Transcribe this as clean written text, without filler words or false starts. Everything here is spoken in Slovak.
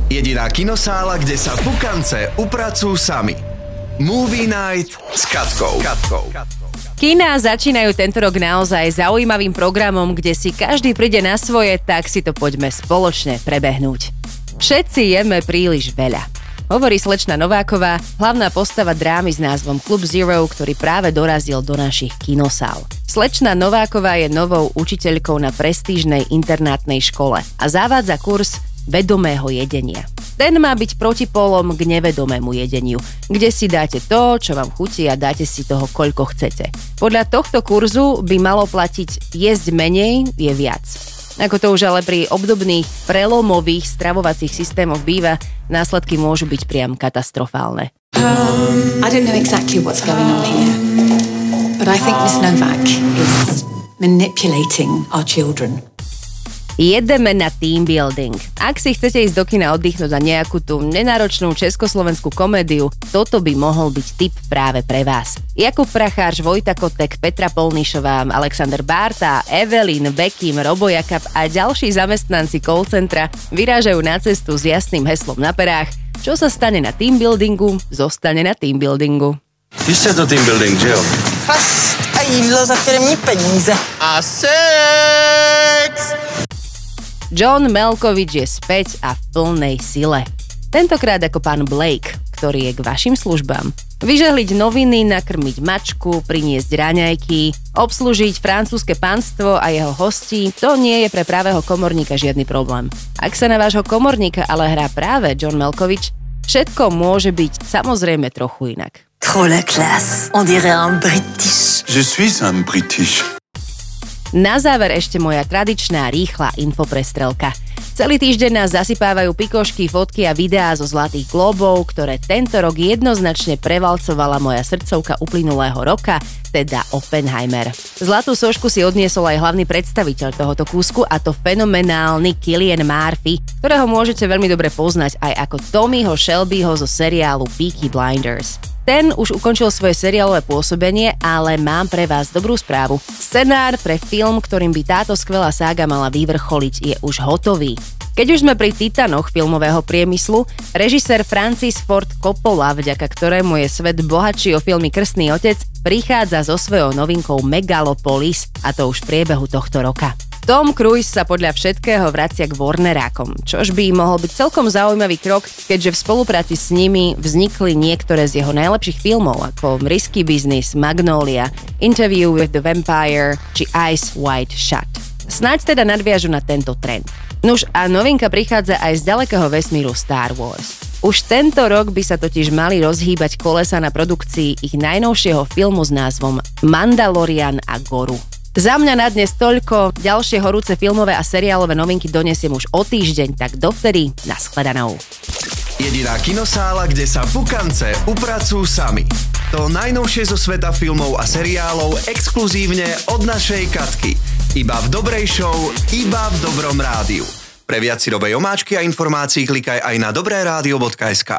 Jediná kinosála, kde sa pukance upracujú sami. Movie Night s Katkou. Kiná začínajú tento rok naozaj zaujímavým programom, kde si každý príde na svoje, tak si to poďme spoločne prebehnúť. Všetci jeme príliš veľa. Hovorí slečna Nováková, hlavná postava drámy s názvom Club Zero, ktorý práve dorazil do našich kinosál. Slečna Nováková je novou učiteľkou na prestížnej internátnej škole a zavádza kurz vedomého jedenia. Ten má byť protipólom k nevedomému jedeniu, kde si dáte to, čo vám chutí a dáte si toho, koľko chcete. Podľa tohto kurzu by malo platiť jesť menej je viac. Ako to už ale pri obdobných prelomových stravovacích systémoch býva, následky môžu byť priam katastrofálne. I don't know exactly what's going on here, but I think Miss Novak is manipulating our children. Jedeme na team building. Ak si chcete ísť do kina oddychnúť za nejakú tú nenáročnú československú komédiu, toto by mohol byť tip práve pre vás. Jakub Prachář, Vojta Kotek, Petra Polnišová, Alexander Bárta, Evelyn, Bekim, Robo Jakab a ďalší zamestnanci call centra vyrážajú na cestu s jasným heslom na perách: čo sa stane na team buildingu, zostane na team buildingu. Víš, to team building, že jo? Fast a jídlo za firmní peníze. A sex! John Malkovich je späť a v plnej sile. Tentokrát ako pán Blake, ktorý je k vašim službám. Vyžehliť noviny, nakrmiť mačku, priniesť raňajky, obslúžiť francúzske pánstvo a jeho hostí, to nie je pre pravého komorníka žiadny problém. Ak sa na vášho komorníka ale hrá práve John Malkovich, všetko môže byť samozrejme trochu inak. Trop la classe, on dirait un British. Je suis un British. Na záver ešte moja tradičná rýchla infoprestrelka. Celý týždeň nás zasypávajú pikošky, fotky a videá zo Zlatých glóbov, ktoré tento rok jednoznačne prevalcovala moja srdcovka uplynulého roka, teda Oppenheimer. Zlatú sošku si odniesol aj hlavný predstaviteľ tohoto kúsku, a to fenomenálny Cillian Murphy, ktorého môžete veľmi dobre poznať aj ako Tommyho Shelbyho zo seriálu Peaky Blinders. Ten už ukončil svoje seriálové pôsobenie, ale mám pre vás dobrú správu. Scenár pre film, ktorým by táto skvelá sága mala vyvrcholiť, je už hotový. Keď už sme pri titanoch filmového priemyslu, režisér Francis Ford Coppola, vďaka ktorému je svet bohatší o filmy Krstný otec, prichádza so svojou novinkou Megalopolis, a to už v priebehu tohto roka. Tom Cruise sa podľa všetkého vracia k Warnerákom, čož by mohol byť celkom zaujímavý krok, keďže v spolupráci s nimi vznikli niektoré z jeho najlepších filmov, ako Risky Business, Magnolia, Interview with the Vampire či Eyes Wide Shut. Snáď teda nadviažu na tento trend. Nuž a novinka prichádza aj z ďalekého vesmíru Star Wars. Už tento rok by sa totiž mali rozhýbať kolesa na produkcii ich najnovšieho filmu s názvom Mandalorian a Goru. Za mňa na dnes toľko, ďalšie horúce filmové a seriálové novinky donesiem už o týždeň, tak dovtedy nashledanou. Jediná kinosála, kde sa pukance upracujú sami. To najnovšie zo sveta filmov a seriálov exkluzívne od našej Katky. Iba v dobrej show, iba v dobrom rádiu. Pre viac sírovej omáčky a informácií klikaj aj na dobreradio.sk.